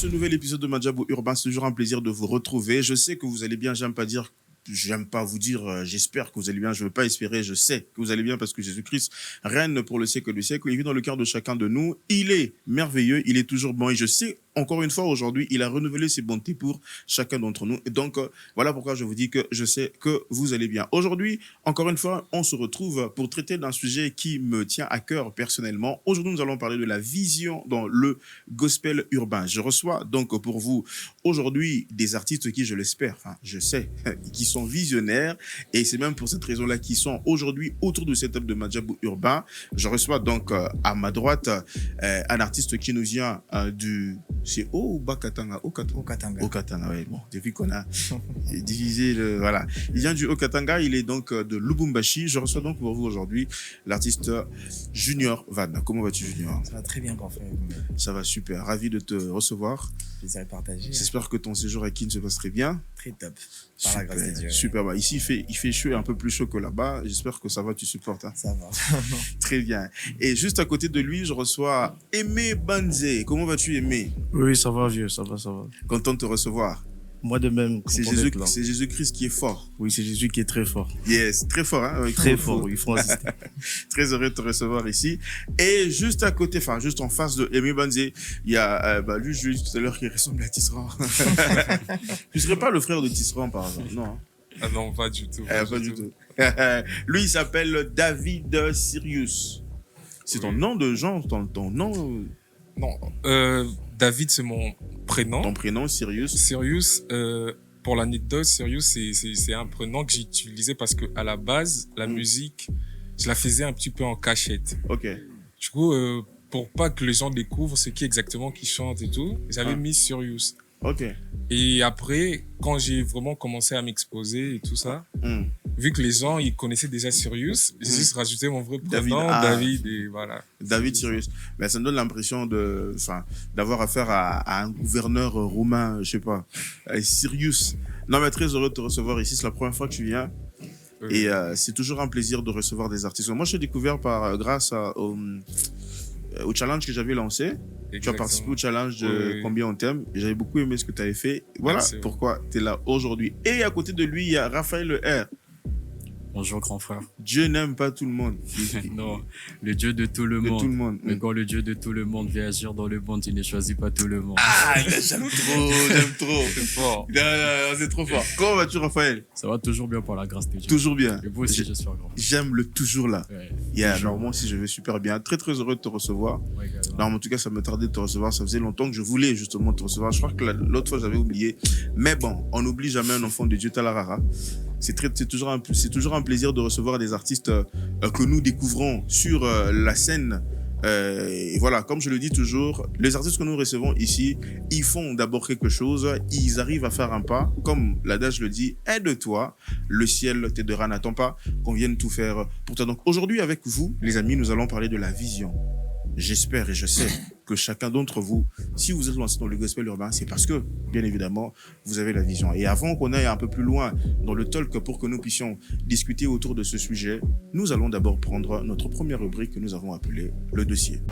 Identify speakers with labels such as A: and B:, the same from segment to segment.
A: ce nouvel épisode de Madjabou Urbain. C'est toujours un plaisir de vous retrouver. Je sais que vous allez bien, j'aime pas vous dire, j'espère que vous allez bien, je veux pas espérer, je sais que vous allez bien parce que Jésus-Christ règne pour le siècle du siècle. Il vit dans le cœur de chacun de nous. Il est merveilleux, il est toujours bon et je sais, encore une fois aujourd'hui, il a renouvelé ses bontés pour chacun d'entre nous. Et donc, voilà pourquoi je vous dis que je sais que vous allez bien. Aujourd'hui, encore une fois, on se retrouve pour traiter d'un sujet qui me tient à cœur personnellement. Aujourd'hui, nous allons parler de la vision dans le gospel urbain. Je reçois donc pour vous aujourd'hui des artistes qui, je l'espère, enfin, je sais, qui sont visionnaires et c'est même pour cette raison-là qu'ils sont aujourd'hui autour de cette table de Madjabou Urbain. Je reçois donc à ma droite un artiste qui nous vient du... C'est Haut-Katanga. Haut-Katanga, oui. Bon, depuis qu'on a divisé le... Voilà. Il vient du Haut-Katanga, il est donc de Lubumbashi. Je reçois donc pour vous aujourd'hui l'artiste Junior Van. Comment vas-tu, Junior?
B: Ça va très bien, qu'en fait.
A: Ça va super. Ravi de te recevoir.
B: Plaisir de partager.
A: J'espère que ton séjour à Kin se passe très bien.
B: Très top. Par la grâce de Dieu.
A: Super. Bah, ici, il fait chaud et un peu plus chaud que là-bas. J'espère que ça va, tu supportes. Hein.
B: Ça va.
A: Très bien. Et juste à côté de lui, je reçois Aimé Banzé. Comment vas-tu, Aimé?
C: Oui, ça va, vieux, ça va.
A: Content de te recevoir.
C: Moi de même.
A: C'est Jésus-Christ qui est fort.
C: Oui, c'est Jésus qui est très fort.
A: Yes, très fort. Hein,
C: très fort, oui, il faut insister.
A: Très heureux de te recevoir ici. Et juste à côté, enfin, juste en face de Aimé Banzé, il y a lui, je lui ai dit tout à l'heure qu'il ressemble à Tisserand. Tu serais pas le frère de Tisserand, par exemple? Non.
D: Ah non, pas du tout.
A: Pas du tout. Lui, il s'appelle David Sirius. C'est ton nom de genre, ton nom?
D: Non, David, c'est mon prénom.
A: Ton prénom, Sirius?
D: Sirius, pour l'anecdote, Sirius, c'est un prénom que j'ai utilisé parce que à la base, la musique, je la faisais un petit peu en cachette.
A: Ok.
D: Du coup, pour pas que les gens découvrent ce qui exactement qui chante et tout, j'avais mis Sirius.
A: Ok.
D: Et après, quand j'ai vraiment commencé à m'exposer et tout ça, vu que les gens, ils connaissaient déjà Sirius, j'ai juste rajouté mon vrai prénom, David, et voilà.
A: David Sirius. Mais ça me donne l'impression d'avoir affaire à un gouverneur roumain, je sais pas. Sirius. Non, mais très heureux de te recevoir ici. C'est la première fois que tu viens. Et c'est toujours un plaisir de recevoir des artistes. Moi, je t'ai découvert grâce au challenge que j'avais lancé. Exactement. Tu as participé au challenge de Combien on t'aime. J'avais beaucoup aimé ce que tu avais fait. Voilà pourquoi tu es là aujourd'hui. Et à côté de lui, il y a Raphaël Le R.
E: Bonjour grand frère.
A: Dieu n'aime pas tout le monde.
E: Non, le Dieu de tout le monde.
A: Tout le monde.
E: Mais quand le Dieu de tout le monde vient agir dans le monde, il ne choisit pas tout le monde.
A: Ah, j'aime trop.
D: C'est fort.
A: Non, c'est trop fort. Comment vas-tu, Raphaël?
E: Ça va toujours bien par la grâce de Dieu.
A: Toujours bien.
E: Et vous aussi, j'espère grand.
A: J'aime le toujours là.
E: Ouais,
A: normalement, si je vais super bien. Très, très heureux de te recevoir.
E: Ouais,
A: non, en tout cas, ça me tardait de te recevoir. Ça faisait longtemps que je voulais justement te recevoir. Je crois que l'autre fois, j'avais oublié. Mais bon, on n'oublie jamais un enfant de Dieu, Talarara. C'est toujours un plaisir de recevoir des artistes que nous découvrons sur la scène. Et voilà, comme je le dis toujours, les artistes que nous recevons ici, ils font d'abord quelque chose, ils arrivent à faire un pas. Comme l'adage le dit, aide-toi, le ciel t'aidera, n'attends pas qu'on vienne tout faire pour toi. Donc aujourd'hui, avec vous, les amis, nous allons parler de la vision. J'espère et je sais que chacun d'entre vous, si vous êtes lancé dans le gospel urbain, c'est parce que, bien évidemment, vous avez la vision. Et avant qu'on aille un peu plus loin dans le talk pour que nous puissions discuter autour de ce sujet, nous allons d'abord prendre notre première rubrique que nous avons appelée le dossier.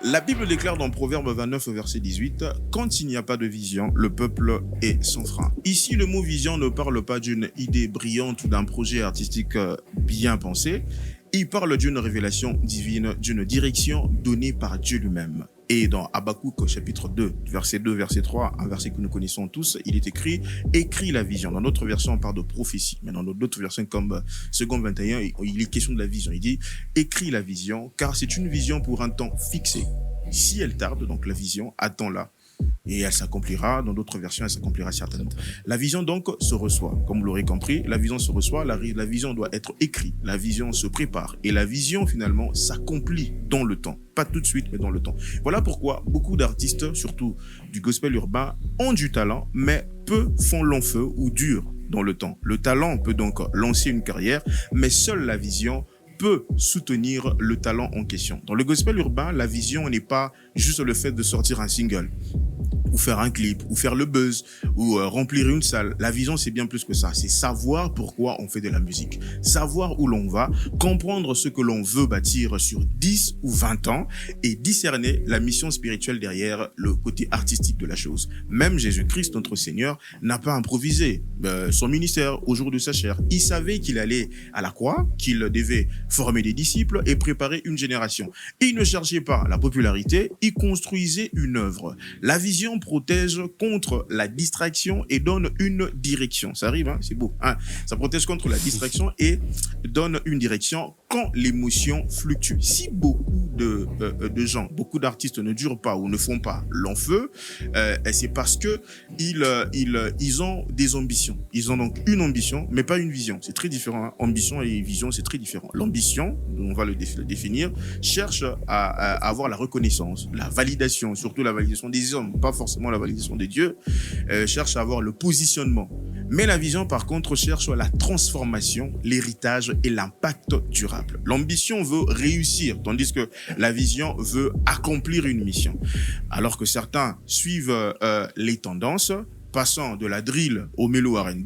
A: La Bible déclare dans Proverbe 29, verset 18, « Quand il n'y a pas de vision, le peuple est sans frein. » Ici, le mot vision ne parle pas d'une idée brillante ou d'un projet artistique bien pensé. Il parle d'une révélation divine, d'une direction donnée par Dieu lui-même. Et dans Habakkuk chapitre 2, verset 2, verset 3, un verset que nous connaissons tous, il est écrit « Écris la vision ». Dans notre version, on parle de prophétie. Mais dans d'autres versions comme Seconde 21, il est question de la vision. Il dit « Écris la vision, car c'est une vision pour un temps fixé. Si elle tarde, donc la vision, attends-la. Et elle s'accomplira, dans d'autres versions, elle s'accomplira certainement. La vision donc se reçoit, comme vous l'aurez compris, la vision se reçoit, la vision doit être écrite, la vision se prépare, et la vision finalement s'accomplit dans le temps. Pas tout de suite, mais dans le temps. Voilà pourquoi beaucoup d'artistes, surtout du gospel urbain, ont du talent, mais peu font long feu ou durent dans le temps. Le talent peut donc lancer une carrière, mais seule la vision peut soutenir le talent en question. Dans le gospel urbain, la vision n'est pas juste le fait de sortir un single ou faire un clip, ou faire le buzz, ou remplir une salle. La vision, c'est bien plus que ça. C'est savoir pourquoi on fait de la musique, savoir où l'on va, comprendre ce que l'on veut bâtir sur 10 ou 20 ans et discerner la mission spirituelle derrière le côté artistique de la chose. Même Jésus-Christ, notre Seigneur, n'a pas improvisé son ministère au jour de sa chair. Il savait qu'il allait à la croix, qu'il devait former des disciples et préparer une génération. Il ne cherchait pas la popularité, il construisait une œuvre. La vision protège contre la distraction et donne une direction. Ça arrive, hein? C'est beau. Hein? Ça protège contre la distraction et donne une direction quand l'émotion fluctue. Si beaucoup de gens, beaucoup d'artistes ne durent pas ou ne font pas long feu, c'est parce que ils ont des ambitions. Ils ont donc une ambition, mais pas une vision. C'est très différent. Hein? Ambition et vision, c'est très différent. L'ambition, on va le définir, cherche à avoir la reconnaissance, la validation, surtout la validation des hommes, pas forcément la validation des dieux, cherche à avoir le positionnement. Mais la vision, par contre, cherche la transformation, l'héritage et l'impact durable. L'ambition veut réussir, tandis que la vision veut accomplir une mission. Alors que certains suivent les tendances, passant de la drill au mélo R&B,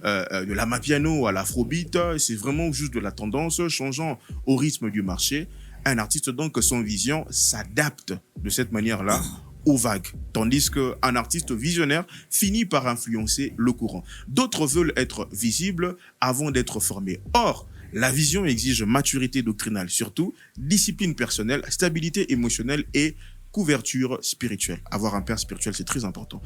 A: de la mapiano à l'afrobeat, c'est vraiment juste de la tendance, changeant au rythme du marché. Un artiste, donc, son vision s'adapte de cette manière-là aux vagues, tandis qu'un artiste visionnaire finit par influencer le courant. D'autres veulent être visibles avant d'être formés. Or, la vision exige maturité doctrinale, surtout discipline personnelle, stabilité émotionnelle et couverture spirituelle. Avoir un père spirituel, c'est très important.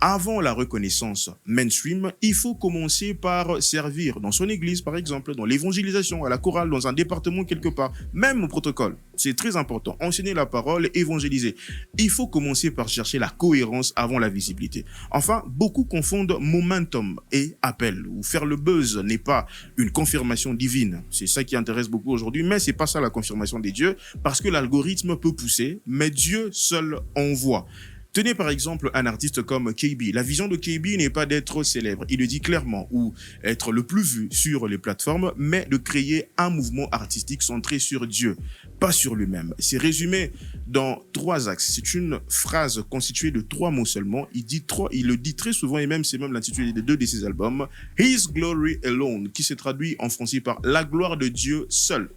A: Avant la reconnaissance mainstream, il faut commencer par servir dans son église, par exemple, dans l'évangélisation, à la chorale, dans un département quelque part, même au protocole. C'est très important. Enseigner la parole, évangéliser. Il faut commencer par chercher la cohérence avant la visibilité. Enfin, beaucoup confondent momentum et appel, où faire le buzz n'est pas une confirmation divine. C'est ça qui intéresse beaucoup aujourd'hui, mais c'est pas ça la confirmation des dieux, parce que l'algorithme peut pousser, mais Dieu seul envoie. Tenez par exemple un artiste comme KB. La vision de KB n'est pas d'être célèbre, il le dit clairement, ou être le plus vu sur les plateformes, mais de créer un mouvement artistique centré sur Dieu, pas sur lui-même. C'est résumé dans 3 axes. C'est une phrase constituée de 3 mots seulement. Il le dit très souvent, et même c'est même l'intitulé de 2 de ses albums, His Glory Alone, qui se traduit en français par la gloire de Dieu seul.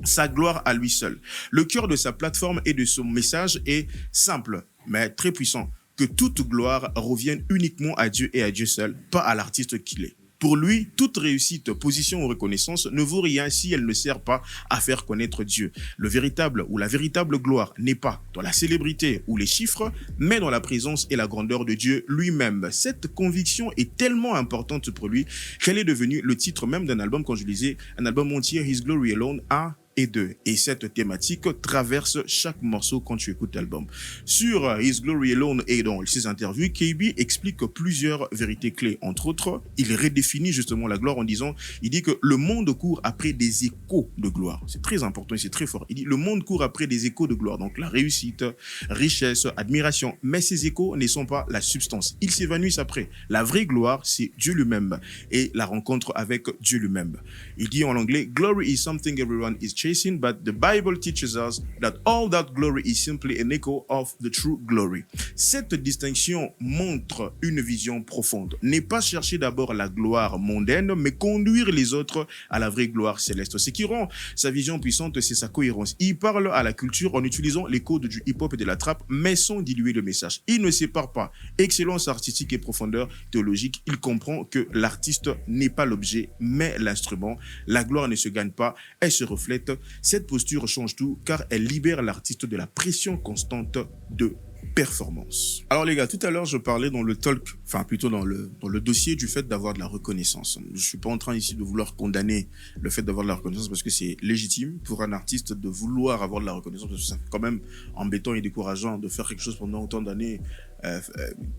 A: Sa gloire à lui seul. Le cœur de sa plateforme et de son message est simple, mais très puissant. Que toute gloire revienne uniquement à Dieu et à Dieu seul, pas à l'artiste qu'il est. Pour lui, toute réussite, position ou reconnaissance ne vaut rien si elle ne sert pas à faire connaître Dieu. Le véritable ou la véritable gloire n'est pas dans la célébrité ou les chiffres, mais dans la présence et la grandeur de Dieu lui-même. Cette conviction est tellement importante pour lui qu'elle est devenue le titre même d'un album, quand je lisais un album entier, His Glory Alone, 1 et 2. Et cette thématique traverse chaque morceau quand tu écoutes l'album. Sur His Glory Alone et dans ses interviews, KB explique plusieurs vérités clés. Entre autres, il redéfinit justement la gloire en disant, il dit que le monde court après des échos de gloire. C'est très important et c'est très fort. Il dit, le monde court après des échos de gloire. Donc la réussite, richesse, admiration. Mais ces échos ne sont pas la substance. Ils s'évanouissent après. La vraie gloire, c'est Dieu lui-même et la rencontre avec Dieu lui-même. Il dit en anglais, glory is something everyone is chasing, but the Bible teaches us that all that glory is simply an echo of the true glory. Cette distinction montre une vision profonde. N'est pas chercher d'abord la gloire mondaine, mais conduire les autres à la vraie gloire céleste. Ce qui rend sa vision puissante, c'est sa cohérence. Il parle à la culture en utilisant les codes du hip-hop et de la trap, mais sans diluer le message. Il ne sépare pas excellence artistique et profondeur théologique. Il comprend que l'artiste n'est pas l'objet, mais l'instrument. La gloire ne se gagne pas, elle se reflète. Cette posture change tout car elle libère l'artiste de la pression constante de performance. Alors les gars, tout à l'heure je parlais dans le talk, enfin plutôt dans le dossier du fait d'avoir de la reconnaissance. Je suis pas en train ici de vouloir condamner le fait d'avoir de la reconnaissance parce que c'est légitime pour un artiste de vouloir avoir de la reconnaissance, parce que c'est quand même embêtant et décourageant de faire quelque chose pendant autant d'années,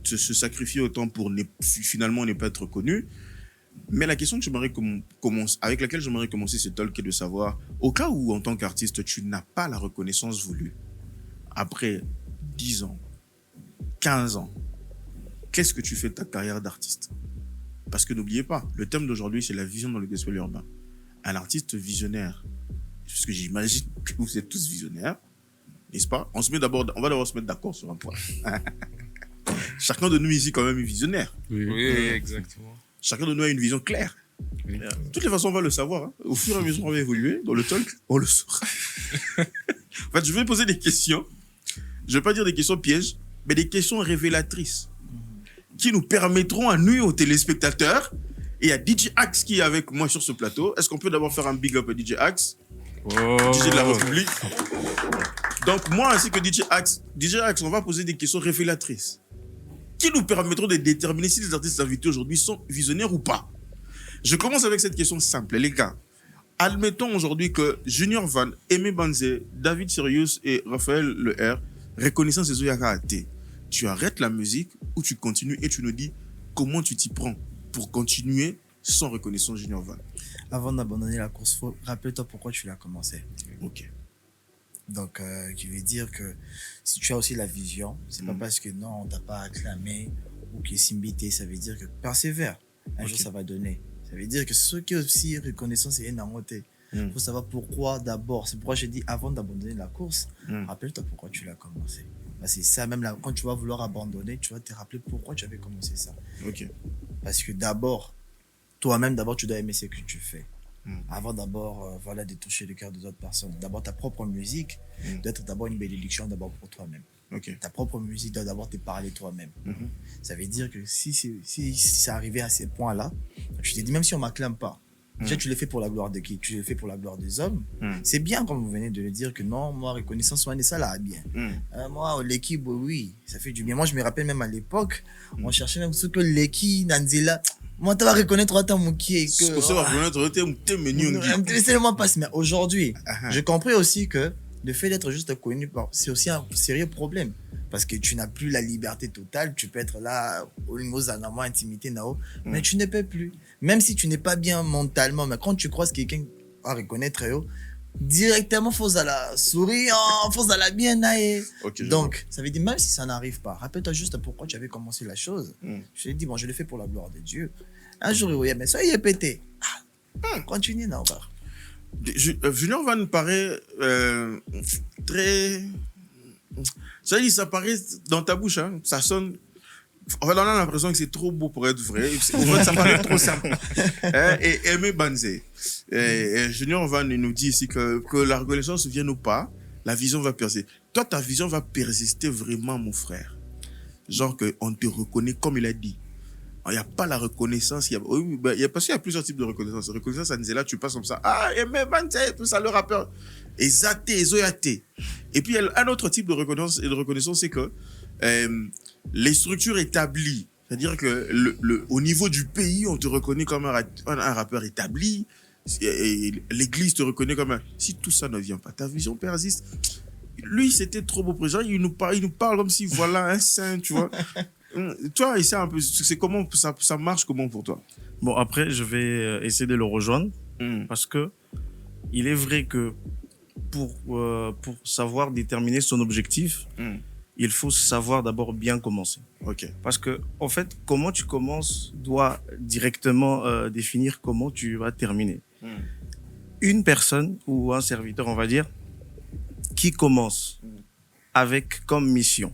A: se sacrifier autant pour finalement ne pas être connu. Mais la question que avec laquelle j'aimerais commencer ce talk est de savoir, au cas où en tant qu'artiste tu n'as pas la reconnaissance voulue, après 10 ans, 15 ans, qu'est-ce que tu fais de ta carrière d'artiste? Parce que n'oubliez pas, le thème d'aujourd'hui, c'est la vision dans le gospel urbain. Un artiste visionnaire, parce que j'imagine que vous êtes tous visionnaires, n'est-ce pas? On va d'abord se mettre d'accord sur un point. chacun de nous ici quand même est visionnaire.
D: Oui, exactement.
A: Chacun de nous a une vision claire.
E: Oui.
A: De toutes les façons, on va le savoir. Hein. Au fur et à mesure qu'on va évoluer dans le talk, on le saura. En fait, je vais poser des questions. Je ne vais pas dire des questions pièges, mais des questions révélatrices qui nous permettront à nous, aux téléspectateurs, et à DJ Axe qui est avec moi sur ce plateau. Est-ce qu'on peut d'abord faire un big up à DJ Axe, DJ de la République. Donc, moi ainsi que DJ Axe, on va poser des questions révélatrices qui nous permettront de déterminer si les artistes invités aujourd'hui sont visionnaires ou pas. Je commence avec cette question simple, les gars. Admettons aujourd'hui que Junior Van, Aimé Banzé, David Sirius et Raphaël Le R, reconnaissance des Oyaka AT. Tu arrêtes la musique ou tu continues et tu nous dis comment tu t'y prends pour continuer sans reconnaissance Junior Van.
B: Avant d'abandonner la course, rappelle-toi pourquoi tu l'as commencé.
A: Ok.
B: Donc, je vais dire que si tu as aussi la vision, c'est pas parce que non, on t'a pas acclamé ou que Simbité, ça veut dire que persévère. Un jour, ça va donner. Ça veut dire que ceux qui ont aussi reconnaissance et nangoté. Il faut savoir pourquoi d'abord. C'est pourquoi j'ai dit avant d'abandonner la course, rappelle-toi pourquoi tu l'as commencé. C'est ça, même là, quand tu vas vouloir abandonner, tu vas te rappeler pourquoi tu avais commencé ça.
A: Ok.
B: Parce que d'abord, toi-même, d'abord, tu dois aimer ce que tu fais. Avant d'abord, voilà, de toucher le cœur des autres personnes. D'abord, ta propre musique doit être d'abord une bénédiction d'abord pour toi-même.
A: Ok.
B: Ta propre musique doit d'abord te parler toi-même. Ça veut dire que si ça arrivait à ces points-là, tu te dis, même si on ne m'acclame pas, déjà, tu l'as fait pour la gloire de qui? Tu l'as fait pour la gloire des hommes. C'est bien, comme vous venez de le dire, que non, moi, reconnaissance, ça là, bien. Moi, l'équipe, oui, ça fait du bien. Moi, je me rappelle même à l'époque, on cherchait même ce que l'équipe, Nanzila, moi, tu vas reconnaître autant mon qui est que.
A: Ça va reconnaître autant mon menu.
B: C'est le moins passé. Mais aujourd'hui, j'ai compris aussi que le fait d'être juste connu, c'est aussi un sérieux problème. Parce que tu n'as plus la liberté totale. Tu peux être là, au niveau zanama, intimité, nao, mais tu ne peux plus. Même si tu n'es pas bien mentalement, mais quand tu croises quelqu'un à reconnaître, directement, faut à la sourire, faut à la bien naïe. Donc, ça veut dire, même si ça n'arrive pas, rappelle-toi juste pourquoi tu avais commencé la chose. Je t'ai dit, bon, je l'ai fait pour la gloire de Dieu. Un jour, oui, mais ça y est pété. Continue, non, encore.
A: Junior Van paraît très. Ça paraît dans ta bouche, hein, ça sonne. En fait, on a l'impression que c'est trop beau pour être vrai. En fait, ça paraît trop simple. Et Aimé Banzé. Junior Van nous dit ici que la reconnaissance vienne ou pas, la vision va persister. Toi, ta vision va persister vraiment, mon frère. Genre qu'on te reconnaît comme il a dit. Il n'y a pas la reconnaissance. Parce qu'il y a plusieurs types de reconnaissance. Reconnaissance, ça disait là, tu passes comme ça. Ah, Aimé Banzé, tout ça, le rappeur. Et Zaté, Zoyaté. Et puis, il y a un autre type de reconnaissance, c'est que les structures établies, c'est-à-dire que au niveau du pays, on te reconnaît comme un rappeur établi, et l'église te reconnaît comme un... Si tout ça ne vient pas, ta vision persiste. Lui, c'était trop beau présent, il nous parle comme si, voilà, un saint, tu vois. Toi, c'est comment, ça marche comment pour toi?
C: Bon, après, je vais essayer de le rejoindre, parce que il est vrai que pour savoir déterminer son objectif, il faut savoir d'abord bien commencer.
A: Ok.
C: Parce que, en fait, comment tu commences doit directement définir comment tu vas terminer. Une personne ou un serviteur, on va dire, qui commence avec comme mission.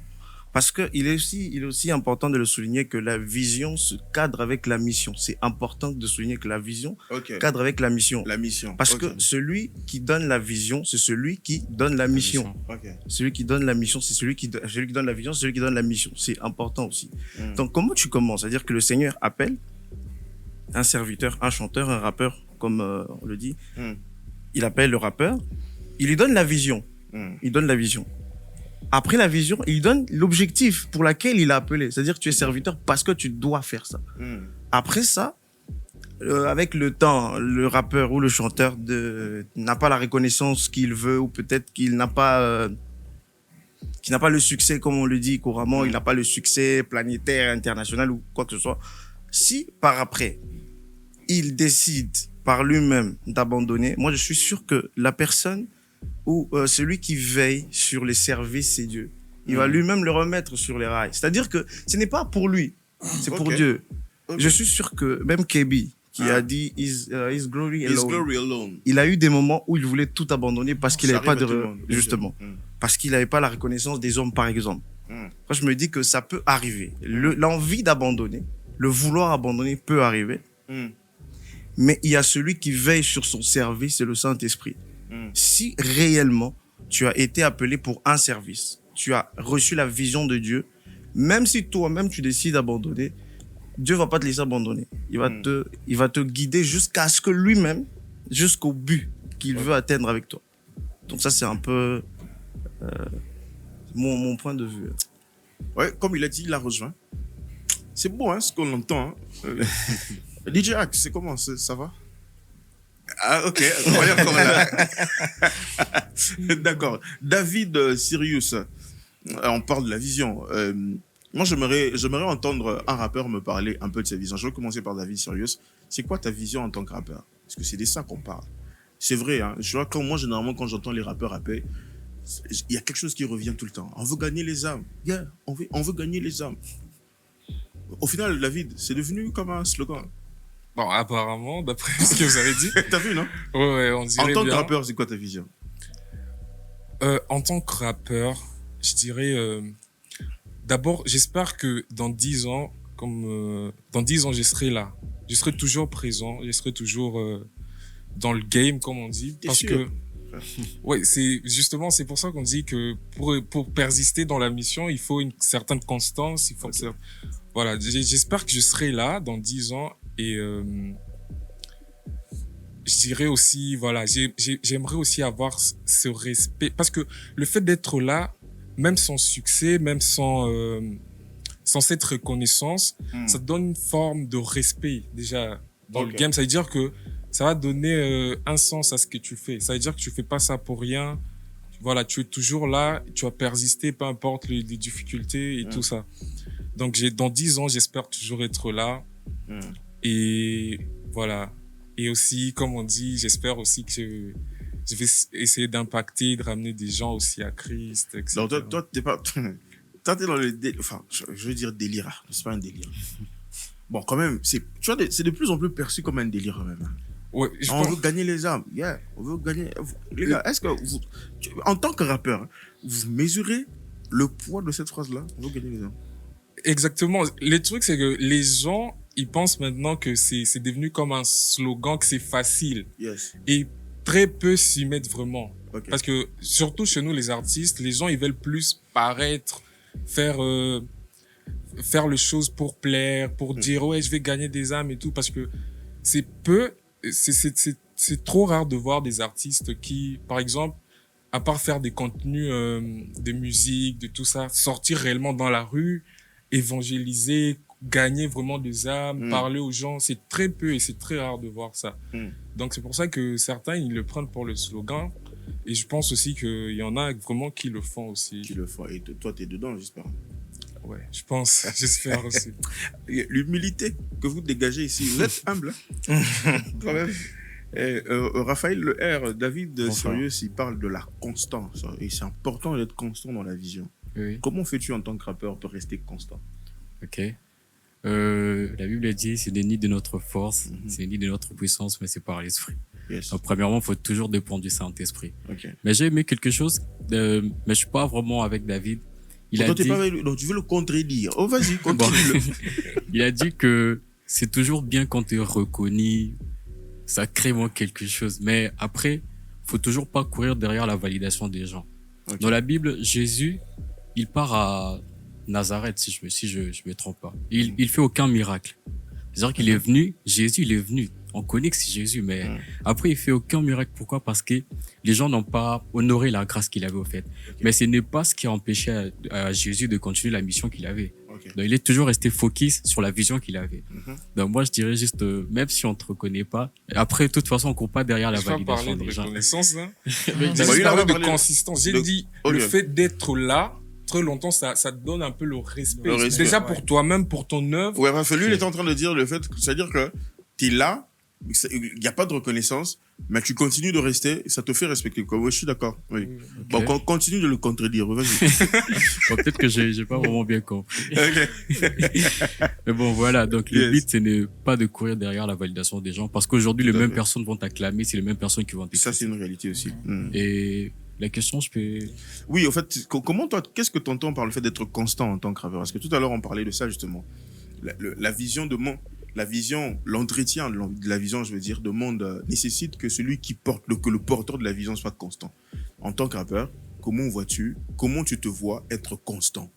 C: Parce que il est aussi important de le souligner que la vision se cadre avec la mission. C'est important de souligner que la vision cadre avec la mission.
A: La mission.
C: Parce que celui qui donne la vision, c'est celui qui donne la mission. Celui qui donne la mission, c'est celui qui donne la vision, c'est celui qui donne la mission. C'est important aussi. Donc, comment tu commences? C'est-à-dire que le Seigneur appelle un serviteur, un chanteur, un rappeur, comme on le dit. Il appelle le rappeur, il lui donne la vision. Il donne la vision. Après la vision, il donne l'objectif pour lequel il a appelé. C'est-à-dire que tu es serviteur parce que tu dois faire ça. Après ça, avec le temps, le rappeur ou le chanteur n'a pas la reconnaissance qu'il veut, ou peut-être qu'il n'a pas le succès, comme on le dit couramment, il n'a pas le succès planétaire, international ou quoi que ce soit. Si par après, il décide par lui-même d'abandonner, moi je suis sûr que la personne ou celui qui veille sur les services, c'est Dieu. Il va lui-même le remettre sur les rails. C'est-à-dire que ce n'est pas pour lui, c'est pour Dieu. Je suis sûr que même Kebi, qui a dit His glory alone. Il a eu des moments où il voulait tout abandonner parce qu'il n'avait pas de... Justement. Parce qu'il n'avait pas la reconnaissance des hommes, par exemple. Moi, je me dis que ça peut arriver. L'envie d'abandonner, le vouloir abandonner peut arriver. Mais il y a celui qui veille sur son service, c'est le Saint-Esprit. Si réellement tu as été appelé pour un service, tu as reçu la vision de Dieu, même si toi-même tu décides d'abandonner, Dieu va pas te laisser abandonner. Il va te guider jusqu'à ce que lui-même, jusqu'au but qu'il veut atteindre avec toi. Donc ça, c'est un peu mon point de vue.
A: Ouais, comme il a dit, il a rejoint. C'est bon, ce qu'on entend. DJ Hack, c'est comment? Ça va? Ah, ok. On va dire qu'on est là. D'accord. David Sirius, on parle de la vision. Moi, j'aimerais entendre un rappeur me parler un peu de sa vision. Je vais commencer par David Sirius. C'est quoi ta vision en tant que rappeur? Parce que c'est de ça qu'on parle. C'est vrai, hein. Je vois que moi, généralement, quand j'entends les rappeurs rapper, il y a quelque chose qui revient tout le temps. On veut gagner les âmes. Yeah, on veut gagner les âmes. Au final, David, c'est devenu comme un slogan.
D: Bon, apparemment, d'après ce que vous avez dit.
A: T'as vu, non?
D: Ouais, on dirait
A: En tant
D: bien.
A: que rappeur, c'est quoi ta vision?
D: En tant que rappeur, je dirais... D'abord, j'espère que dans 10 ans, dans 10 ans, je serai là. Je serai toujours présent. Je serai toujours dans le game, comme on dit.
A: T'es
D: parce
A: sûr?
D: que... Ouais, c'est pour ça qu'on dit que pour persister dans la mission, il faut une certaine constance. Il faut voilà, j'espère que je serai là dans 10 ans et je dirais aussi, voilà, j'aimerais aussi avoir ce respect parce que le fait d'être là, même sans succès, même sans cette reconnaissance, ça donne une forme de respect déjà dans le game. Ça veut dire que ça va donner un sens à ce que tu fais. Ça veut dire que tu fais pas ça pour rien. Voilà, tu es toujours là, tu vas persister, peu importe les difficultés et tout ça. Donc, dans 10 ans, j'espère toujours être là. Et voilà. Et aussi, comme on dit, j'espère aussi que je vais essayer d'impacter, de ramener des gens aussi à Christ, etc.
A: Donc, toi, t'es pas... Toi, t'es dans le délire... Enfin, je veux dire délire. C'est pas un délire. Bon, quand même, c'est de plus en plus perçu comme un délire, quand même.
D: Ouais,
A: on veut gagner les âmes. Yeah, on veut gagner... Les gars, est-ce que en tant que rappeur, vous mesurez le poids de cette phrase-là? On veut gagner les âmes.
D: Exactement. Le truc, c'est que les gens, ils pensent maintenant que c'est devenu comme un slogan, que c'est facile.
A: Yes.
D: Et très peu s'y mettent vraiment.
A: Okay.
D: Parce que, surtout chez nous, les artistes, les gens, ils veulent plus paraître, faire les choses pour plaire, pour dire, ouais, je vais gagner des âmes et tout. Parce que c'est trop rare de voir des artistes qui, par exemple, à part faire des contenus de musique, de tout ça, sortir réellement dans la rue, évangéliser, gagner vraiment des âmes, parler aux gens, c'est très peu et c'est très rare de voir ça. Donc c'est pour ça que certains, ils le prennent pour le slogan. Et je pense aussi qu'il y en a vraiment qui le font aussi.
A: Qui le font. Et toi, t'es dedans, j'espère.
D: Ouais, je pense, j'espère aussi.
A: L'humilité que vous dégagez ici, vous êtes humble, hein? Quand même. Raphaël Le R, David Sirius, il parle de la constance. Et c'est important d'être constant dans la vision.
E: Oui.
A: Comment fais-tu en tant que rappeur pour rester constant?
E: Ok. La Bible dit, c'est ni de notre force, c'est ni de notre puissance, mais c'est par l'esprit.
A: Yes.
E: Donc, premièrement, il faut toujours dépendre du Saint-Esprit.
A: Okay.
E: Mais j'ai aimé quelque chose, mais je suis pas vraiment avec David. Il a dit...
A: Donc, tu veux le contredire. Oh, vas-y, continue.
E: Il a dit que c'est toujours bien quand tu es reconnu, ça crée vraiment quelque chose. Mais après, faut toujours pas courir derrière la validation des gens. Okay. Dans la Bible, Jésus, il part à Nazareth, si je me trompe pas. Il fait aucun miracle. C'est-à-dire qu'il est venu, Jésus, il est venu. On connaît que c'est Jésus, mais après, il fait aucun miracle. Pourquoi? Parce que les gens n'ont pas honoré la grâce qu'il avait faite. Okay. Mais ce n'est pas ce qui a empêché à Jésus de continuer la mission qu'il avait. Okay. Donc, il est toujours resté focus sur la vision qu'il avait. Donc, moi, je dirais juste, même si on ne te reconnaît pas, après, de toute façon, on ne court pas derrière la validation des gens.
D: Reconnaissance, hein. J'ai parlé de consistance. J'ai dit, le fait d'être là, très longtemps, ça te donne un peu le respect. Déjà pour toi-même, pour ton œuvre.
A: Ouais, parce que lui, il est en train de dire le fait, c'est-à-dire que tu es là, il n'y a pas de reconnaissance, mais tu continues de rester, ça te fait respecter. Quoi. Ouais, je suis d'accord. Oui. Okay. Bon, continue de le contredire. Vas-y.
E: Bon, peut-être que j'ai pas vraiment bien compris. Mais bon, voilà. Donc, le but, ce n'est pas de courir derrière la validation des gens, parce qu'aujourd'hui, les mêmes personnes vont t'acclamer, c'est les mêmes personnes qui vont t'écouter.
A: Ça, c'est une réalité aussi.
E: Et La question, je peux...
A: Oui, en fait, comment toi, qu'est-ce que tu entends par le fait d'être constant en tant que rappeur? Parce que tout à l'heure, on parlait de ça, justement. La vision de monde, l'entretien de la vision, je veux dire, de monde nécessite que celui qui porte, que le porteur de la vision soit constant. En tant que rappeur, comment tu te vois être constant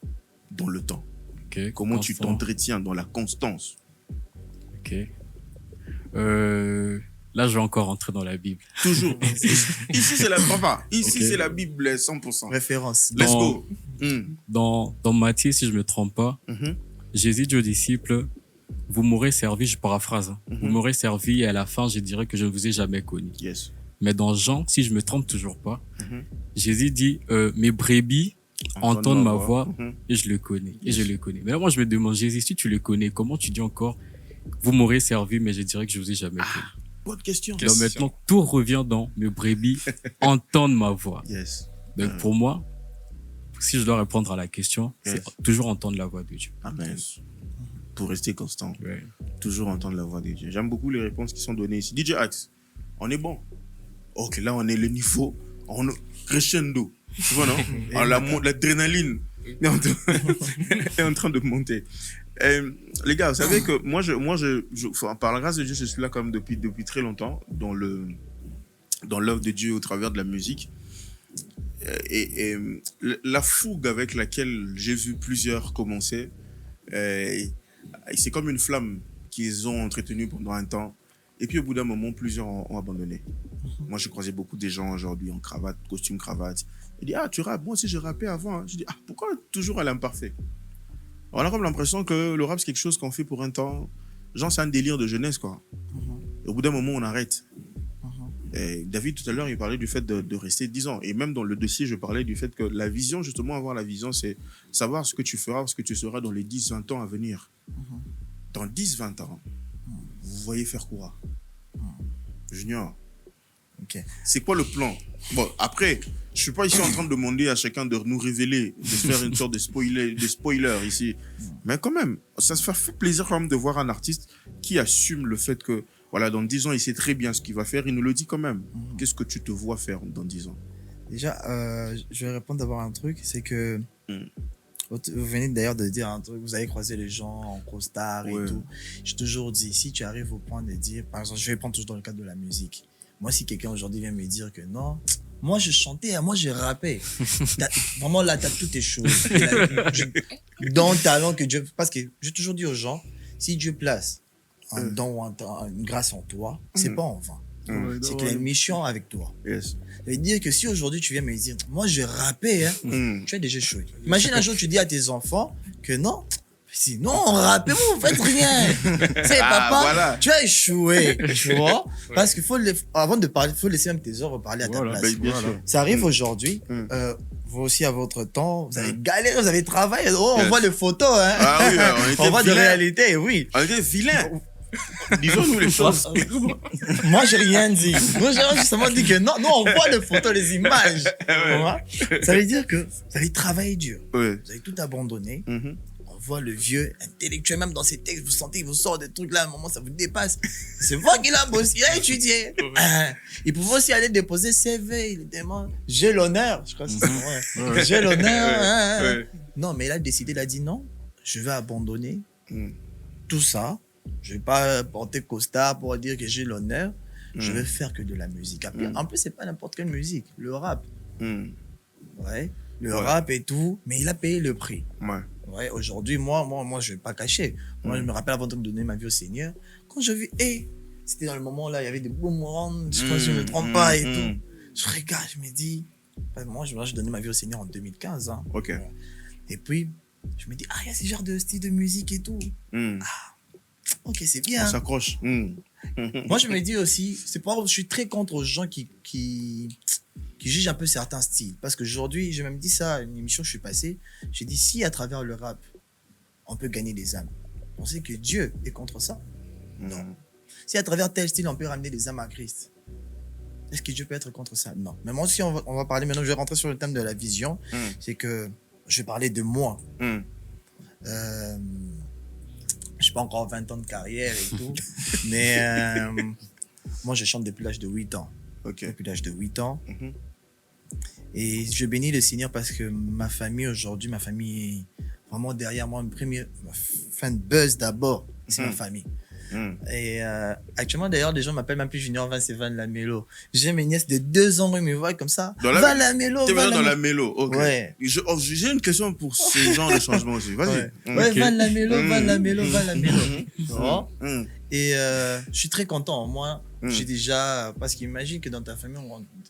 A: dans le temps?
E: Okay,
A: comment
E: constant.
A: Tu t'entretiens dans la constance?
E: Ok. Là, je vais encore rentrer dans la Bible.
A: Toujours. Ici, c'est la papa. Ici,
E: Okay.
A: c'est la Bible 100%.
B: Référence.
A: Let's go.
E: Dans Matthieu, si je me trompe pas, Jésus dit aux disciples, vous m'aurez servi, je paraphrase, vous m'aurez servi et à la fin, je dirais que je ne vous ai jamais connu.
A: Yes.
E: Mais dans Jean, si je me trompe toujours pas, Jésus dit, mes brebis entendent ma voix et je le connais. Et je le connais. Mais là, moi, je me demande, Jésus, si tu le connais, comment tu dis encore, vous m'aurez servi, mais je dirais que je vous ai jamais connu?
A: Bonne question.
E: Donc maintenant, tout revient dans mes brebis entendent ma voix.
A: Yes.
E: Donc pour moi, si je dois répondre à la question, c'est toujours entendre la voix de Dieu.
A: Amen. Pour rester constant.
E: Ouais.
A: Toujours entendre la voix de Dieu. J'aime beaucoup les réponses qui sont données ici. DJ Axe, on est bon. Ok, là, on est le niveau. On crescendo. Tu vois, non? L'adrénaline est en train de monter. Les gars, vous savez que moi, par la grâce de Dieu, je suis là quand même depuis très longtemps dans l'œuvre de Dieu au travers de la musique. Et la fougue avec laquelle j'ai vu plusieurs commencer, c'est comme une flamme qu'ils ont entretenue pendant un temps. Et puis au bout d'un moment, plusieurs ont abandonné. Moi, je croisais beaucoup des gens aujourd'hui en cravate, costume cravate. Ils disent, ah, tu rappes? Moi aussi, je rappais avant. Hein. Je dis, ah, pourquoi toujours à l'imparfait? On a comme l'impression que le rap, c'est quelque chose qu'on fait pour un temps. Genre, c'est un délire de jeunesse, quoi. Et au bout d'un moment, on arrête. Et David, tout à l'heure, il parlait du fait de rester 10 ans. Et même dans le dossier, je parlais du fait que la vision, justement, avoir la vision, c'est savoir ce que tu feras, ce que tu seras dans les 10-20 ans à venir. Dans 10-20 ans, vous voyez faire quoi? Junior.
B: Okay.
A: C'est quoi le plan? Bon, après, je suis pas ici en train de demander à chacun de nous révéler, de se faire une sorte de spoiler ici. Mais quand même, ça se fait plaisir quand même de voir un artiste qui assume le fait que, voilà, dans 10 ans, il sait très bien ce qu'il va faire, il nous le dit quand même. Qu'est-ce que tu te vois faire dans 10 ans?
B: Déjà, je vais répondre d'abord à un truc, c'est que vous venez d'ailleurs de dire un truc, vous avez croisé les gens en costard et tout. J'ai toujours dit, si tu arrives au point de dire, par exemple, je vais prendre toujours dans le cadre de la musique. Moi, si quelqu'un aujourd'hui vient me dire que non, moi je chantais, moi je rappais. Vraiment là, tu as toutes tes choses. Dans le talent que Dieu. Parce que j'ai toujours dit aux gens, si Dieu place un don ou une grâce en toi, c'est pas en vain. C'est qu'il y a une mission avec toi.
A: Yes.
B: Ça veut dire que si aujourd'hui tu viens me dire, moi je rappais, hein, tu as déjà échoué. Imagine un jour tu dis à tes enfants que non, sinon on rappait, vous faites rien. C'est papa, voilà. Tu as échoué, tu vois. Parce qu'il faut, avant de parler, il faut laisser même tes œuvres parler à ta place.
A: Bien sûr.
B: Ça arrive aujourd'hui. Vous aussi à votre temps, vous avez galéré, vous avez travaillé. Oh, on voit les photos, hein.
A: Ah oui,
B: on voit de réalité, oui.
A: On était vilains. Disons-nous les choses.
B: Moi, j'ai rien dit. Moi, j'ai justement dit que non, on voit les photos, les images. Ça veut dire que vous avez travaillé dur. Vous avez tout abandonné. On voit le vieux intellectuel, même dans ses textes, vous sentez qu'il vous sort des trucs là, à un moment, ça vous dépasse. C'est moi qui l'a bossé, il a étudié. Il pouvait aussi aller déposer CV, il était mort. J'ai l'honneur, je crois que c'est vrai. J'ai l'honneur. Non, mais il a décidé, il a dit non, je vais abandonner tout ça. Je vais pas porter costard pour dire que j'ai l'honneur. Je vais faire que de la musique. En plus, c'est pas n'importe quelle musique. Le rap. Le rap et tout. Mais il a payé le prix. Ouais, aujourd'hui, moi, je vais pas cacher. Moi, je me rappelle avant de donner ma vie au Seigneur. Quand je vis, c'était dans le moment là, il y avait des boomerangs, je crois que je ne me trompe pas et tout. Je regarde, je me dis, moi, je donnais ma vie au Seigneur en 2015. Hein. Et puis, je me dis, il y a ce genre de style de musique et tout. Ok, c'est bien.
A: On s'accroche.
B: Moi, je me dis aussi, c'est pas, je suis très contre aux gens qui jugent un peu certains styles. Parce qu'aujourd'hui, j'ai même dit ça à une émission que je suis passée. J'ai dit, si à travers le rap, on peut gagner des âmes, on sait que Dieu est contre ça? Non. Si à travers tel style, on peut ramener des âmes à Christ, est-ce que Dieu peut être contre ça? Non. Mais moi aussi, on va parler maintenant, je vais rentrer sur le thème de la vision. C'est que je vais parler de moi. Je n'ai pas encore 20 ans de carrière et tout, mais moi, je chante depuis l'âge de 8 ans. Depuis l'âge de 8 ans, Et je bénis le Seigneur parce que ma famille aujourd'hui, ma famille est vraiment derrière moi. Ma fin de buzz d'abord, c'est ma famille. Et actuellement, d'ailleurs, les gens m'appellent même plus Junior Van, c'est Van Lamelo. J'ai mes nièces de 2 ans, ils me voient comme ça. Van Lamelo.
A: T'es maintenant dans la mélo, ok.
B: Ouais.
A: J'ai une question pour ce genre de changement aussi. Vas-y.
B: Ouais, Van Lamelo, Van Lamelo, Van Lamelo. Et je suis très content. Moi, j'ai déjà. Parce qu'imagine que dans ta famille,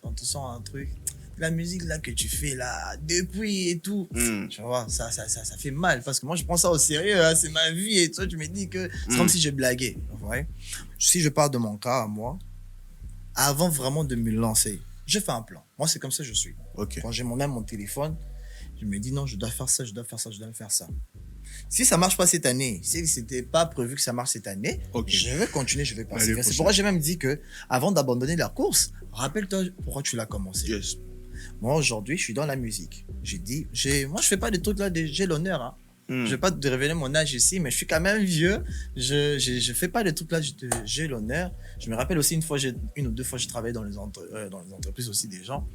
B: on te sent un truc. La musique là que tu fais là, depuis et tout, tu vois, ça fait mal. Parce que moi, je prends ça au sérieux. Hein, c'est ma vie et toi, tu me dis que c'est comme si je blaguais. Ouais. Si je parle de mon cas à moi, avant vraiment de me lancer, je fais un plan. Moi, c'est comme ça que je suis.
A: Okay.
B: Quand j'ai mon téléphone, je me dis non, je dois faire ça, je dois faire ça, je dois faire ça. Si ça marche pas cette année, si c'était pas prévu que ça marche cette année, je vais continuer, je vais passer. C'est pourquoi j'ai même dit que avant d'abandonner la course, rappelle-toi pourquoi tu l'as commencé.
A: Yes.
B: Moi aujourd'hui, je suis dans la musique. Moi je fais pas des trucs là, j'ai l'honneur. Hein. Je vais pas te révéler mon âge ici, mais je suis quand même vieux. Je fais pas des trucs là, j'ai l'honneur. Je me rappelle aussi une ou deux fois, j'ai travaillé dans les entreprises aussi des gens.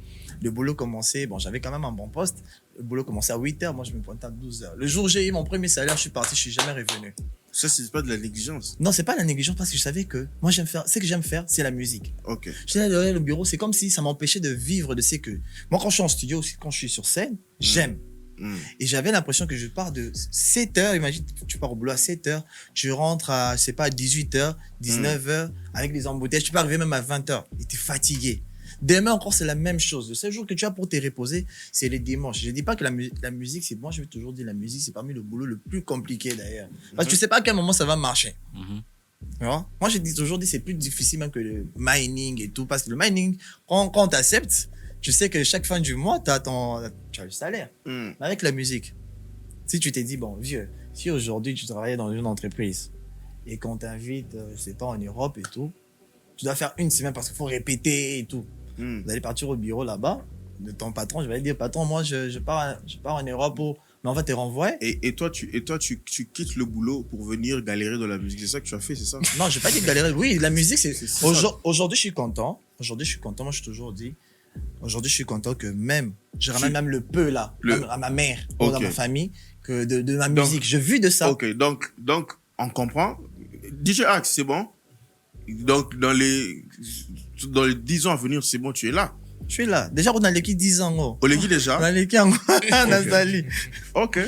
B: Le boulot commençait, bon, j'avais quand même un bon poste. Le boulot commençait à 8h, moi je me pointais à 12h. Le jour où j'ai eu mon premier salaire, je suis parti, je suis jamais revenu.
A: Ça, c'est pas de la négligence.
B: Non, c'est pas la négligence parce que je savais que moi ce que j'aime faire, c'est la musique.
A: Ok.
B: J'étais là derrière le bureau, c'est comme si ça m'empêchait de vivre de ce que. Moi, quand je suis en studio, quand je suis sur scène, j'aime. Et j'avais l'impression que je pars de 7h, imagine, tu pars au boulot à 7h, tu rentres à, je sais pas, 18h, 19h, avec les embouteillages, tu peux arriver même à 20h, et tu es fatigué. Demain encore, c'est la même chose. Le seul jour que tu as pour te reposer, c'est les dimanches. Je ne dis pas que la musique, c'est moi, je vais toujours dire la musique, c'est parmi le boulot le plus compliqué d'ailleurs. Parce que tu ne sais pas à quel moment ça va marcher. Moi, je dis toujours, c'est plus difficile même que le mining et tout. Parce que le mining, quand on t'accepte, tu sais que chaque fin du mois, tu as le salaire. Mais avec la musique, si tu t'es dit, bon, vieux, si aujourd'hui tu travaillais dans une entreprise et qu'on t'invite, je sais pas, en Europe et tout, tu dois faire une semaine parce qu'il faut répéter et tout. Vous allez partir au bureau là-bas de ton patron, je vais lui dire, patron, moi je pars en Europe mais on va te renvoyer.
A: Et toi, tu quittes le boulot pour venir galérer dans la musique. C'est ça que tu as fait, c'est ça?
B: Non, je n'ai pas dit galérer. Oui, la musique, c'est aujourd'hui, je suis content. Moi, je suis toujours dit, aujourd'hui, je suis content que je ramène même le peu là, à ma mère, ou dans ma famille, que de ma musique. Je vis de ça.
A: Ok, donc, on comprend. DJ Axe, c'est bon? Donc, dans les 10 ans à venir, c'est bon, tu es là.
B: Je suis là. Déjà, on a l'équipe 10 ans. Oh.
A: On l'équipe déjà?
B: On a l'équipe en Nazali.
A: Ok.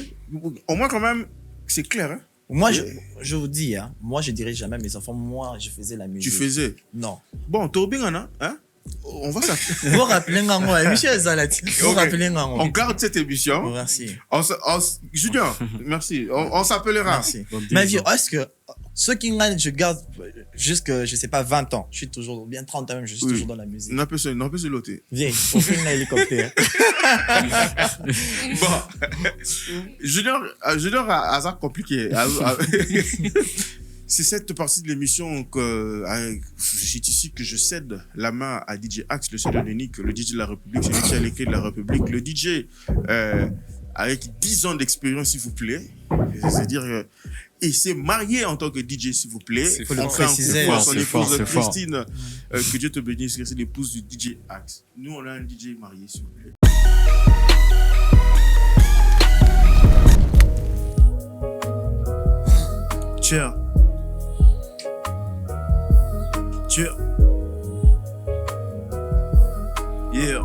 A: Au moins, quand même, c'est clair. Hein?
B: Moi, je vous dis, hein, moi, je dirais jamais à mes enfants, moi, je faisais la musique.
A: Tu faisais?
B: Non.
A: Bon, Tobin, hein? On va s'appeler.
B: Vous rappelez Michel Zalati. Vous rappelez
A: On garde cette émission.
B: Merci.
A: Junior, merci. On s'appellera.
B: Merci. Ma vie, est-ce que ceux qui gagnent, je garde jusqu'à, je sais pas, 20 ans. Je suis toujours, bien 30 ans même, je suis toujours dans la musique.
A: On peut se loter.
B: Viens, on fait un hélicoptère.
A: Bon. Junior a ça compliqué. C'est cette partie de l'émission c'est ici que je cède la main à DJ Axe, le seul et l'unique, le DJ de la République, c'est lui qui a les clés de la République, le DJ avec 10 ans d'expérience, s'il vous plaît. C'est-à-dire, et s'est marié en tant que DJ, s'il vous plaît.
B: Il faut le préciser.
A: Son épouse Christine, que Dieu te bénisse, c'est l'épouse du DJ Axe. Nous, on a un DJ marié, s'il vous plaît.
C: Tiens. Yeah.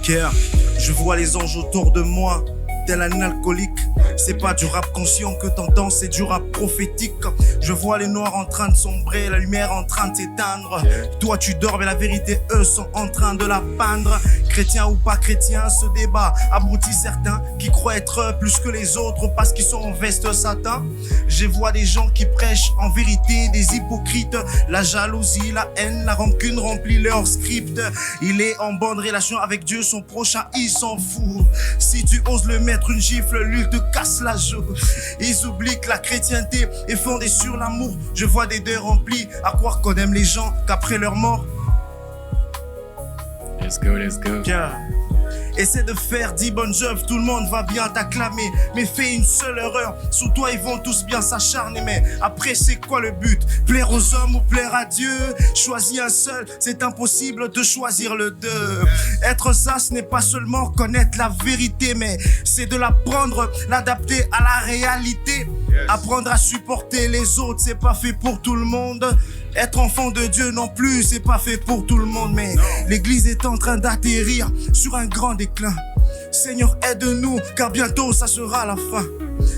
C: Car je vois les anges autour de moi, tel un alcoolique. C'est pas du rap conscient que t'entends, c'est du rap prophétique. Je vois les noirs en train de sombrer, la lumière en train de s'éteindre. Toi tu dors mais la vérité eux sont en train de la peindre. Chrétien ou pas chrétien, ce débat abrutit certains qui croient être plus que les autres parce qu'ils sont en veste satin. Je vois des gens qui prêchent en vérité, des hypocrites. La jalousie, la haine, la rancune remplit leur script. Il est en bonne relation avec Dieu, son prochain il s'en fout. Si tu oses le mettre une gifle, lui te casse la joue. Ils oublient que la chrétienté est fondée sur l'amour. Je vois des deuils remplis, à croire qu'on aime les gens qu'après leur mort.
E: Let's go.
C: Bien. Essaie de faire 10 bonnes œuvres, tout le monde va bien t'acclamer. Mais fais une seule erreur, sous toi ils vont tous bien s'acharner. Mais après c'est quoi le but? Plaire aux hommes ou plaire à Dieu? Choisis un seul, c'est impossible de choisir le deux. Être ça, ce n'est pas seulement connaître la vérité, mais c'est de l'apprendre, l'adapter à la réalité. Apprendre à supporter les autres, c'est pas fait pour tout le monde. Être enfant de Dieu non plus, c'est pas fait pour tout le monde. Mais l'église est en train d'atterrir sur un grand déclin. Seigneur, aide-nous, car bientôt ça sera la fin.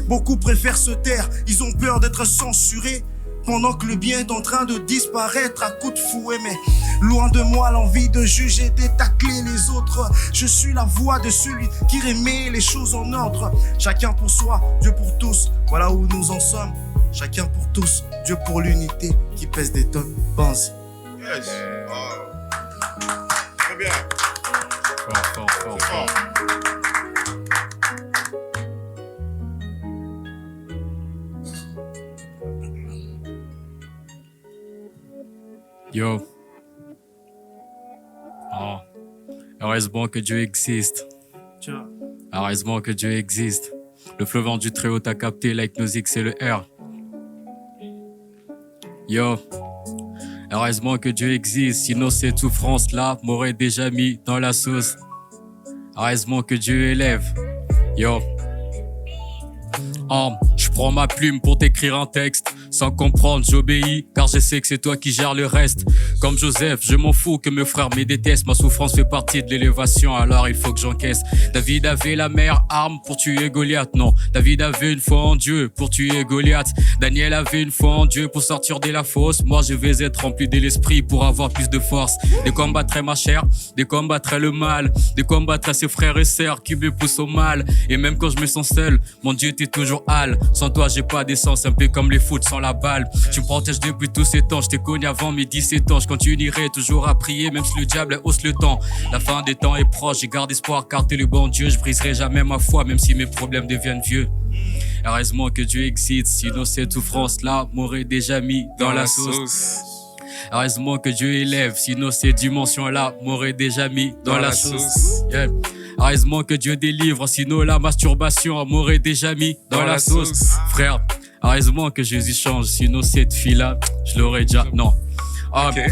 C: Beaucoup préfèrent se taire, ils ont peur d'être censurés, pendant que le bien est en train de disparaître à coups de fouet. Mais loin de moi l'envie de juger, d'étacler les autres. Je suis la voix de celui qui remet les choses en ordre. Chacun pour soi, Dieu pour tous, voilà où nous en sommes. Chacun pour tous, Dieu pour l'unité qui pèse des tonnes. Pense.
A: Yes. Oh. Très bien.
E: Fort. Yo. Oh. Heureusement que Dieu existe.
C: Tu vois.
E: Heureusement que Dieu existe. Le fleuve du Très-Haut t'a capté, like nos X et le R. Yo. Heureusement que Dieu existe, sinon cette souffrance-là m'aurait déjà mis dans la sauce. Heureusement que Dieu élève. Yo. Je prends ma plume pour t'écrire un texte. Sans comprendre, j'obéis, car je sais que c'est toi qui gères le reste. Comme Joseph, je m'en fous que mes frères me détestent. Ma souffrance fait partie de l'élévation, alors il faut que j'encaisse. David avait la meilleure arme pour tuer Goliath, non. David avait une foi en Dieu pour tuer Goliath. Daniel avait une foi en Dieu pour sortir de la fosse. Moi, je vais être rempli de l'esprit pour avoir plus de force. De combattre ma chair, de combattre le mal, de combattre ses frères et sœurs qui me poussent au mal. Et même quand je me sens seul, mon Dieu t'es toujours hal. Sans toi, j'ai pas d'essence, un peu comme les foot sans la balle. Tu me protèges depuis tous ces temps, je t'ai connu avant mes 17 ans. Je continuerai toujours à prier, même si le diable hausse le temps. La fin des temps est proche, j'ai garde espoir car t'es le bon Dieu. Je briserai jamais ma foi, même si mes problèmes deviennent vieux. Heureusement que Dieu existe, sinon cette souffrance-là m'aurait déjà mis dans la sauce. Heureusement que Dieu élève, sinon ces dimensions-là m'auraient déjà mis dans la sauce. Yeah. Heureusement que Dieu délivre, sinon la masturbation m'aurait déjà mis dans la sauce. Frère, heureusement que Jésus change, sinon cette fille-là, je l'aurais déjà... Non.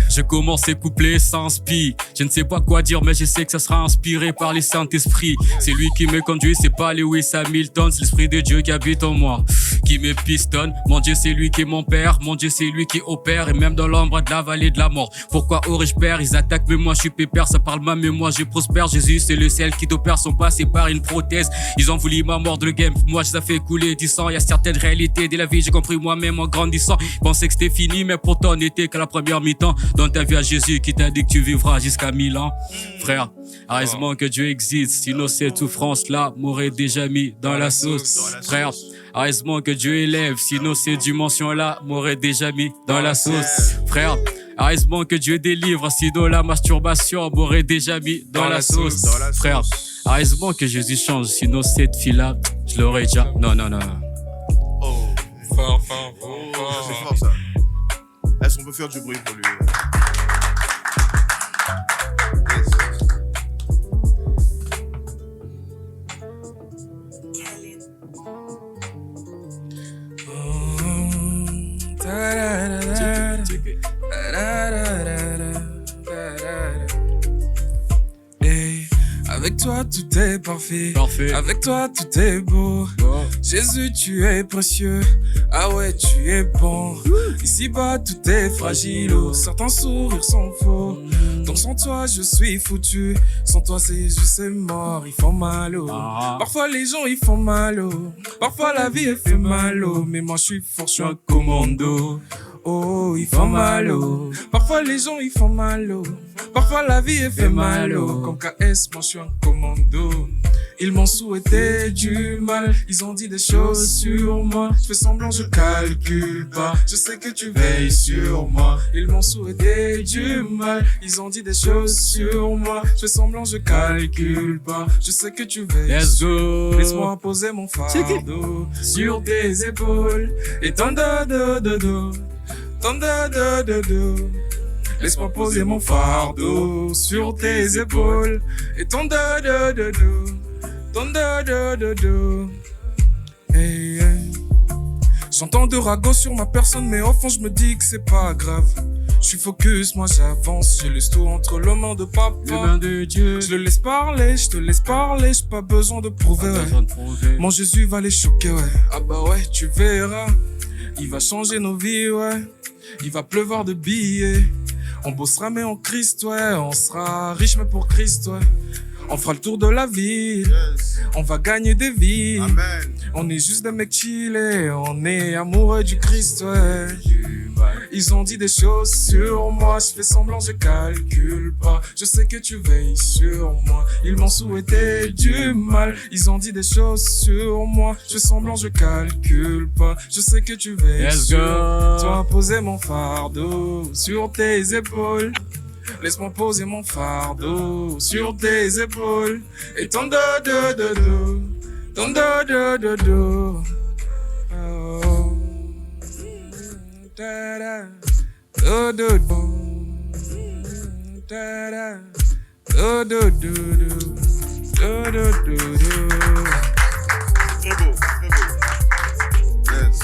E: Je commence ces couplets, ça inspire. Je ne sais pas quoi dire, mais je sais que ça sera inspiré par le Saint-Esprit. C'est lui qui me conduit, c'est pas Lewis Hamilton. C'est l'Esprit de Dieu qui habite en moi, qui me pistonne. Mon Dieu, c'est lui qui est mon père. Mon Dieu, c'est lui qui opère. Et même dans l'ombre de la vallée de la mort, pourquoi aurais-je peur? Ils attaquent, mais moi je suis pépère. Ça parle mal, mais moi je prospère. Jésus, c'est le ciel qui t'opère, sont passés par une prothèse. Ils ont voulu ma mort de le game. Moi, je les ai fait couler du sang. Il y a certaines réalités de la vie, j'ai compris moi-même en grandissant. Je pensais que c'était fini, mais pourtant, on n'était qu'à la première mi-temps. Dans ta vie à Jésus qui t'a dit que tu vivras jusqu'à 1000 ans. Frère, heureusement que Dieu existe, sinon cette souffrance-là m'aurait déjà mis dans la sauce. Frère, heureusement que Dieu élève, sinon ces dimensions-là m'auraient déjà mis dans la sauce. Frère, heureusement que Dieu délivre, sinon la masturbation m'aurait déjà mis dans la sauce. Frère, heureusement que Jésus change, sinon cette fille-là, je l'aurais déjà... Non.
A: Oh.
D: Fort.
A: C'est fort ça. Est-ce qu'on peut faire du bruit pour lui?
D: Hey, avec toi tout est parfait. Avec toi tout est beau. Jésus, tu es précieux. Ah ouais, tu es bon. Ici-bas, tout est fragile. Certains sourires sont faux. Donc sans toi, je suis foutu. Sans toi, c'est juste mort. Ils font mal. Parfois, les gens, ils font mal. Parfois, la vie, elle fait mal. Mais moi, je suis fort, je suis un commando. Oh, ils font mal. Parfois, les gens, ils font mal. Parfois, la vie, elle fait mal. Comme KS, moi, je suis un commando. Ils m'ont souhaité du mal, ils ont dit des choses sur moi. Je fais semblant, je calcule pas. Je sais que tu veilles sur moi. Ils m'ont souhaité du mal, ils ont dit des choses sur moi. Je fais semblant, je calcule pas. Je sais que tu veilles.
E: Let's go.
D: Laisse-moi poser mon fardeau sur tes épaules. Et tant de. Laisse-moi poser mon fardeau sur tes épaules. Et ton do-do-do-do, ton do-do-do-do. Hey, hey. J'entends de ragots sur ma personne, mais au fond je me dis que c'est pas grave. Je suis focus, moi j'avance, je laisse tout entre les mains de papa.
E: Les mains de Dieu.
D: Je le laisse parler, je te laisse parler, j'ai pas besoin de prouver, ouais. Mon Jésus va les choquer, ouais. Ah bah ouais, tu verras. Il va changer nos vies, ouais. Il va pleuvoir de billets. On bossera mais en Christ, ouais. On sera riche mais pour Christ, ouais. On fera le tour de la ville.
A: Yes.
D: On va gagner des vies.
A: Amen.
D: On est juste des mecs chillés. On est amoureux du Christ, ouais. Ils ont dit des choses sur moi, je fais semblant, je calcule pas. Je sais que tu veilles sur moi, ils m'ont souhaité du mal. Ils ont dit des choses sur moi, je fais semblant, je calcule pas. Je sais que tu veilles
E: Let's
D: sur
E: go.
D: toi, poser mon fardeau sur tes épaules. Laisse-moi poser mon fardeau sur tes épaules. Et ton do-do-do-do, ton do-do-do-do. Oh. Da-da. Do-do-do. Da-da. Do-do-do-do. Do-do-do-do.
A: Très beau, très beau. Yes.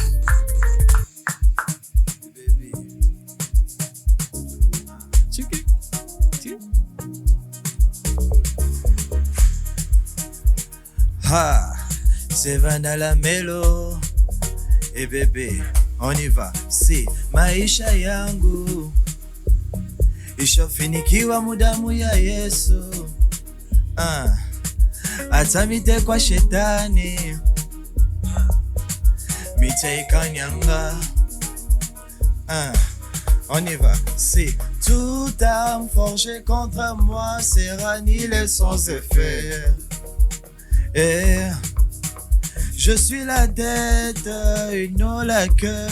B: Ah, c'est Vanilla Melo. Et bébé, on y va. Si maisha yangu ishofinikiwa mudamu ya Yesu. Atamite kwa shetani mitaikanyanga. On y va. Si toute âme forgée contre moi sera annihilée sans effet. Et je suis la tête et non la queue.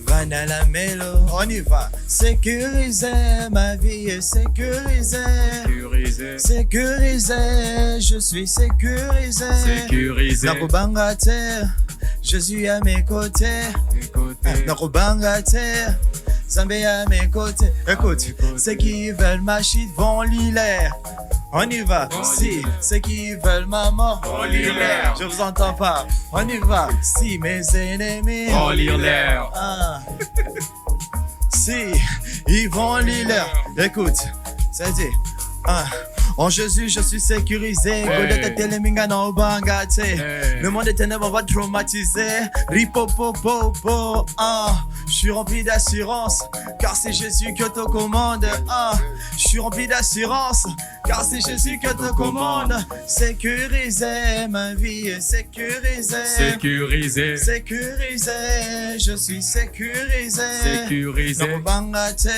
B: Vanilla Melo, on y va. Sécuriser ma vie est sécurisée.
E: Sécurisé.
B: Sécurisé, je suis sécurisé.
E: Sécurisé.
B: Nakubanga te, je suis à mes côtés. Nakubanga te, Zambé à mes côtés. Écoute, ceux qui veulent ma shit vont l'hilaire. On y va, si ceux qui veulent ma mort,
E: On lire l'air.
B: je vous entends pas. On y va, si mes ennemis,
E: On lire l'air.
B: si ils vont lire. Écoute, ça dit, en Jésus, je suis sécurisé. Godette teleminga na obanga te. Le monde des ténèbres va traumatiser. Ripopopopo, je suis rempli d'assurance, car c'est Jésus que te commande. Je suis rempli d'assurance, car c'est Jésus que te commande. Sécuriser ma vie est sécurisée.
E: Sécurisé.
B: Sécurisé, je suis sécurisé.
E: Sécurisé.
B: Nakubanga te,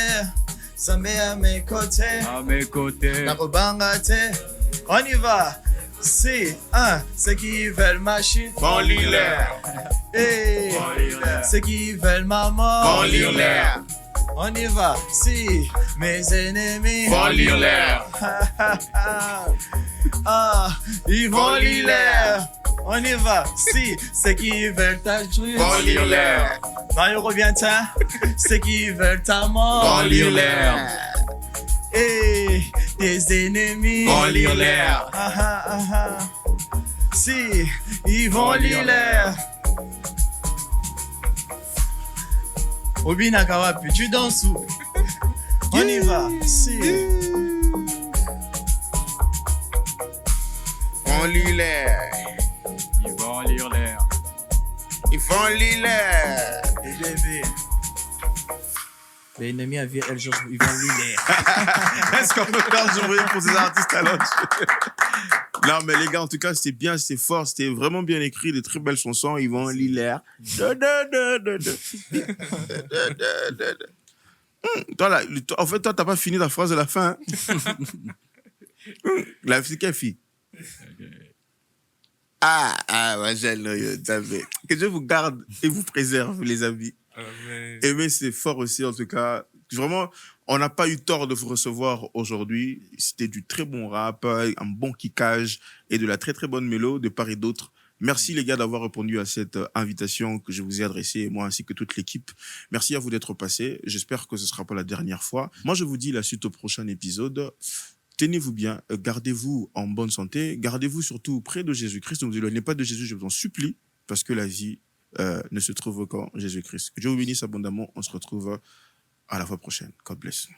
B: Zambé à mes côtés.
E: À mes côtés.
B: Nakubanga te, on y va. Si, ceux qui veulent ma chute,
A: Vont lire l'air.
B: hey,
E: Vont lire l'air.
B: ceux qui veulent ma mort,
A: Vont lire l'air.
B: on y va. Si, mes ennemis,
A: Vont lire l'air.
B: ils vont lire l'air. On y va. Si, ceux qui veulent ta chute,
A: Vont lire l'air.
B: Mario revient, tiens. Ceux qui veulent ta mort,
A: Vont lire l'air.
B: et tes ennemis,
A: Vont lire l'air.
B: Si, ils vont lire l'air. Obina Kawapi, tu danses où? On y va. Si.
A: Vont lire l'air.
E: Ils vont lire l'air.
A: Ils vont lire l'air.
B: Et bébé. Les ennemis à vie, ils vont lire l'air.
A: Est-ce qu'on peut faire du bruit pour ces artistes alors? Non, mais les gars, en tout cas, c'était bien, c'était fort, c'était vraiment bien écrit, des très belles chansons. Ils vont lire l'air. Toi, là, en fait, toi, t'as pas fini ta phrase de la fin. Hein? La fille, quelle fille? Ouais, que Dieu vous garde et vous préserve, les amis.
D: Amen.
A: Mais c'est fort aussi, en tout cas. Vraiment, on n'a pas eu tort de vous recevoir aujourd'hui. C'était du très bon rap, un bon kickage et de la très très bonne mélo de part et d'autre. Merci les gars d'avoir répondu à cette invitation que je vous ai adressée, moi ainsi que toute l'équipe. Merci à vous d'être passés. J'espère que ce ne sera pas la dernière fois. Moi, je vous dis la suite au prochain épisode. Tenez-vous bien, gardez-vous en bonne santé, gardez-vous surtout près de Jésus-Christ. Ne vous éloignez pas de Jésus, je vous en supplie, parce que la vie ne se trouve qu'en Jésus-Christ. Que Dieu vous bénisse abondamment. On se retrouve à la fois prochaine. God bless.